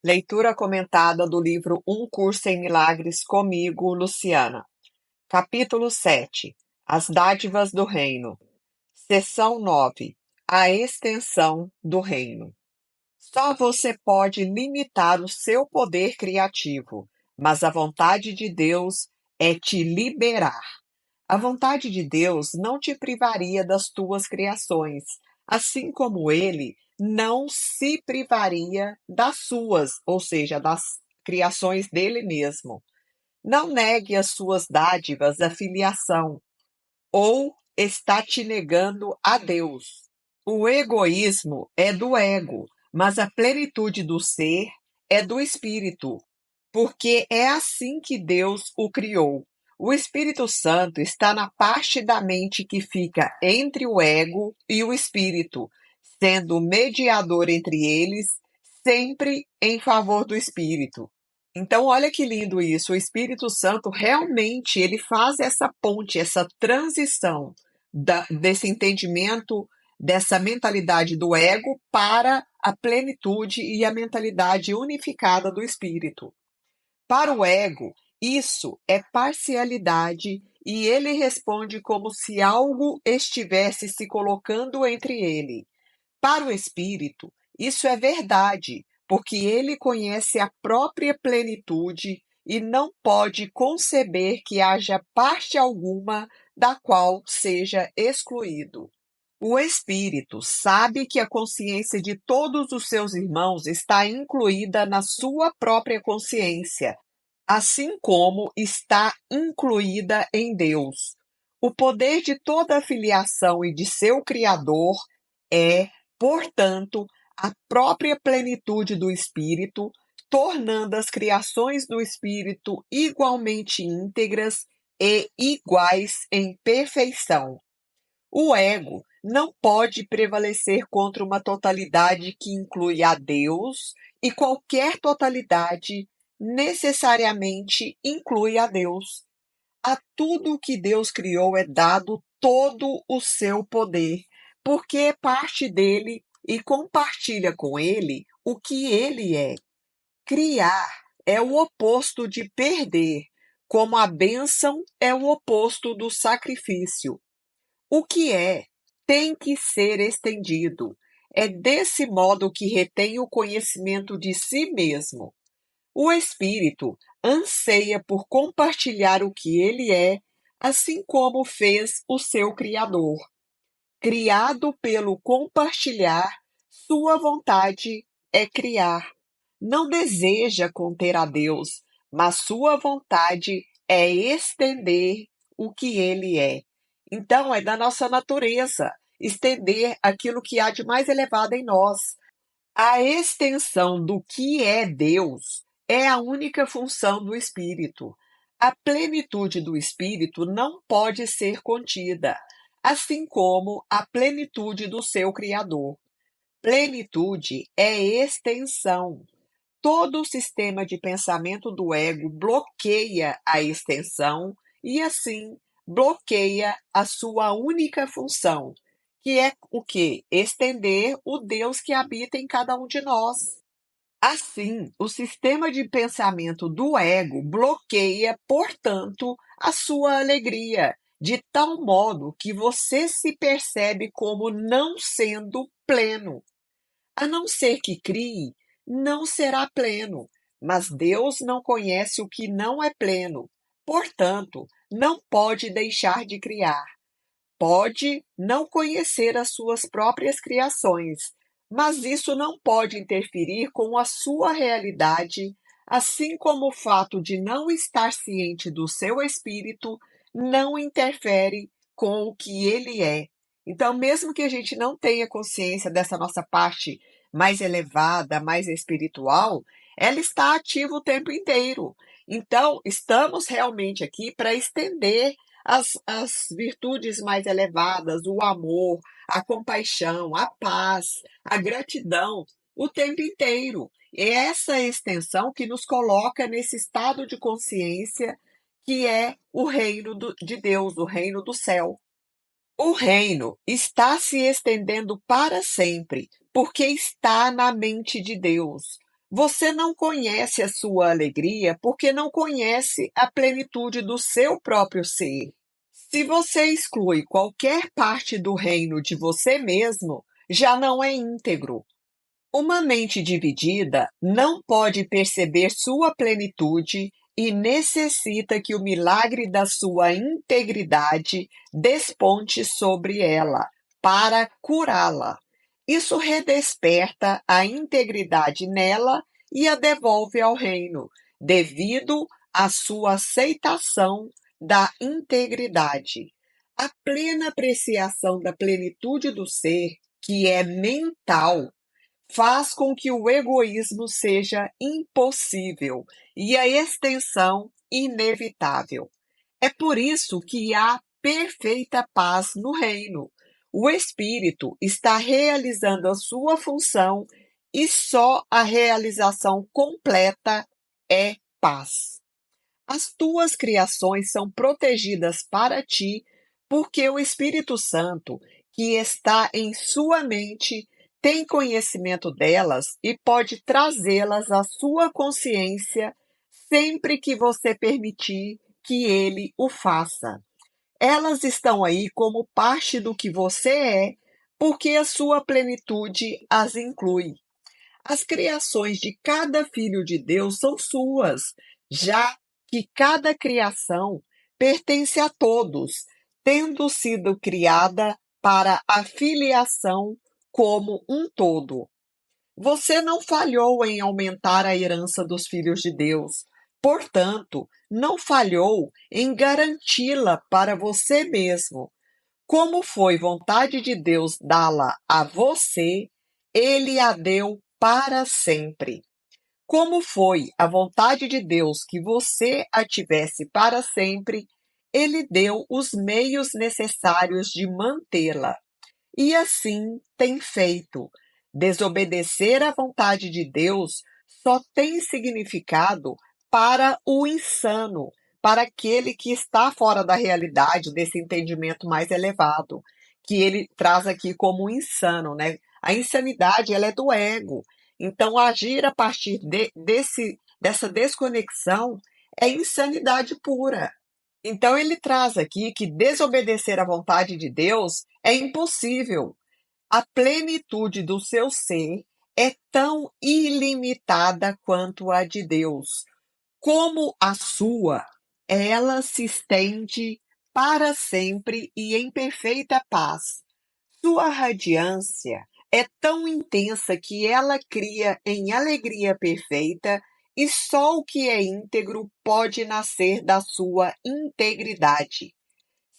Leitura comentada do livro Um Curso em Milagres comigo, Luciana. Capítulo 7. As dádivas do reino. Seção 9. A extensão do reino. Só você pode limitar o seu poder criativo, mas a vontade de Deus é te liberar. A vontade de Deus não te privaria das tuas criações, assim como ele não se privaria das suas, ou seja, das criações dele mesmo. Não negue as suas dádivas à filiação, ou está te negando a Deus. O egoísmo é do ego, mas a plenitude do ser é do espírito, porque é assim que Deus o criou. O Espírito Santo está na parte da mente que fica entre o ego e o espírito, sendo o mediador entre eles, sempre em favor do espírito. Então, olha que lindo isso. O Espírito Santo realmente ele faz essa ponte, essa transição desse entendimento, dessa mentalidade do ego para a plenitude e a mentalidade unificada do espírito. Para o ego, isso é parcialidade e ele responde como se algo estivesse se colocando entre ele. Para o espírito, isso é verdade, porque ele conhece a própria plenitude e não pode conceber que haja parte alguma da qual seja excluído. O espírito sabe que a consciência de todos os seus irmãos está incluída na sua própria consciência, assim como está incluída em Deus. O poder de toda a filiação e de seu Criador é, portanto, a própria plenitude do Espírito, tornando as criações do Espírito igualmente íntegras e iguais em perfeição. O ego não pode prevalecer contra uma totalidade que inclui a Deus, e qualquer totalidade necessariamente inclui a Deus. A tudo que Deus criou é dado todo o seu poder, porque é parte dele e compartilha com ele o que ele é. Criar é o oposto de perder, como a bênção é o oposto do sacrifício. O que é tem que ser estendido. É desse modo que retém o conhecimento de si mesmo. O espírito anseia por compartilhar o que ele é, assim como fez o seu Criador. Criado pelo compartilhar, sua vontade é criar. Não deseja conter a Deus, mas sua vontade é estender o que ele é. Então, é da nossa natureza estender aquilo que há de mais elevado em nós. A extensão do que é Deus é a única função do Espírito. A plenitude do Espírito não pode ser contida, assim como a plenitude do seu Criador. Plenitude é extensão. Todo o sistema de pensamento do ego bloqueia a extensão e, assim, bloqueia a sua única função, que é o quê? Estender o Deus que habita em cada um de nós. Assim, o sistema de pensamento do ego bloqueia, portanto, a sua alegria, de tal modo que você se percebe como não sendo pleno. A não ser que crie, não será pleno, mas Deus não conhece o que não é pleno. Portanto, não pode deixar de criar. Pode não conhecer as suas próprias criações, mas isso não pode interferir com a sua realidade, assim como o fato de não estar ciente do seu espírito não interfere com o que ele é. Então, mesmo que a gente não tenha consciência dessa nossa parte mais elevada, mais espiritual, ela está ativa o tempo inteiro. Então, estamos realmente aqui para estender as virtudes mais elevadas, o amor, a compaixão, a paz, a gratidão, o tempo inteiro. É essa extensão que nos coloca nesse estado de consciência que é o reino de Deus, o reino do céu. O reino está se estendendo para sempre, porque está na mente de Deus. Você não conhece a sua alegria porque não conhece a plenitude do seu próprio ser. Se você exclui qualquer parte do reino de você mesmo, já não é íntegro. Uma mente dividida não pode perceber sua plenitude e necessita que o milagre da sua integridade desponte sobre ela para curá-la. Isso redesperta a integridade nela e a devolve ao reino, devido à sua aceitação da integridade. A plena apreciação da plenitude do ser, que é mental, faz com que o egoísmo seja impossível e a extensão inevitável. É por isso que há perfeita paz no reino. O Espírito está realizando a sua função e só a realização completa é paz. As tuas criações são protegidas para ti, porque o Espírito Santo, que está em sua mente, tem conhecimento delas e pode trazê-las à sua consciência sempre que você permitir que ele o faça. Elas estão aí como parte do que você é, porque a sua plenitude as inclui. As criações de cada filho de Deus são suas, já que cada criação pertence a todos, tendo sido criada para a filiação como um todo. Você não falhou em aumentar a herança dos filhos de Deus, portanto, não falhou em garanti-la para você mesmo. Como foi vontade de Deus dá-la a você, ele a deu para sempre. Como foi a vontade de Deus que você a tivesse para sempre, ele deu os meios necessários de mantê-la. E assim tem feito. Desobedecer à vontade de Deus só tem significado para o insano, para aquele que está fora da realidade, desse entendimento mais elevado, que ele traz aqui como insano, né? A insanidade, ela é do ego. Então, agir a partir dessa desconexão é insanidade pura. Então, ele traz aqui que desobedecer à vontade de Deus é impossível. A plenitude do seu ser é tão ilimitada quanto a de Deus. Como a sua, ela se estende para sempre e em perfeita paz. Sua radiância é tão intensa que ela cria em alegria perfeita, e só o que é íntegro pode nascer da sua integridade.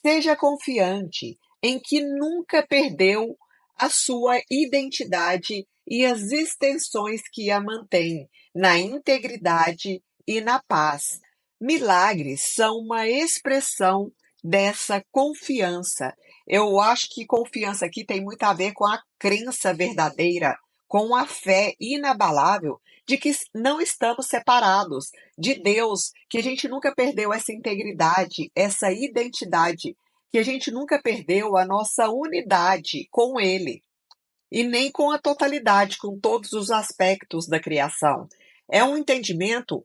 Seja confiante em que nunca perdeu a sua identidade e as extensões que a mantêm na integridade e na paz. Milagres são uma expressão dessa confiança. Eu acho que confiança aqui tem muito a ver com a crença verdadeira, com a fé inabalável de que não estamos separados de Deus, que a gente nunca perdeu essa integridade, essa identidade, que a gente nunca perdeu a nossa unidade com Ele e nem com a totalidade, com todos os aspectos da criação. É um entendimento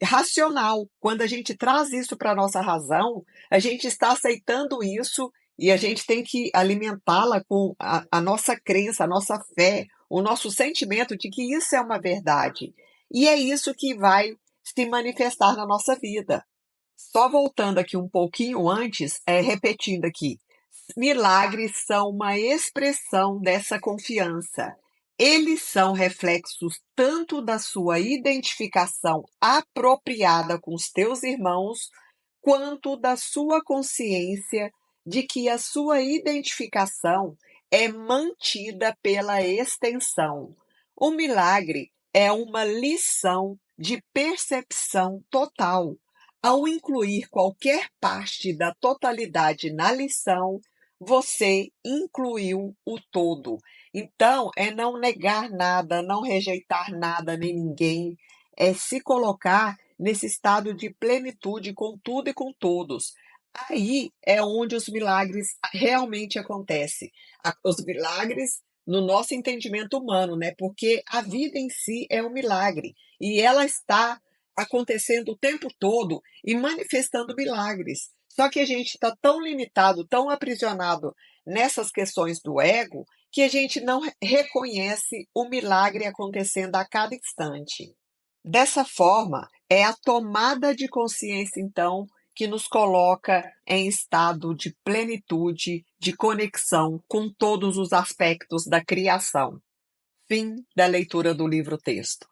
racional. Quando a gente traz isso para a nossa razão, a gente está aceitando isso e a gente tem que alimentá-la com a nossa crença, a nossa fé, o nosso sentimento de que isso é uma verdade. E é isso que vai se manifestar na nossa vida. Só voltando aqui um pouquinho antes, repetindo aqui, milagres são uma expressão dessa confiança. Eles são reflexos tanto da sua identificação apropriada com os teus irmãos, quanto da sua consciência de que a sua identificação é mantida pela extensão. O milagre é uma lição de percepção total. Ao incluir qualquer parte da totalidade na lição, você incluiu o todo. Então, é não negar nada, não rejeitar nada nem ninguém, é se colocar nesse estado de plenitude com tudo e com todos. Aí é onde os milagres realmente acontecem. Os milagres no nosso entendimento humano, né? Porque a vida em si é um milagre e ela está acontecendo o tempo todo e manifestando milagres. Só que a gente está tão limitado, tão aprisionado nessas questões do ego, que a gente não reconhece o milagre acontecendo a cada instante. Dessa forma, é a tomada de consciência, então, que nos coloca em estado de plenitude, de conexão com todos os aspectos da criação. Fim da leitura do livro-texto.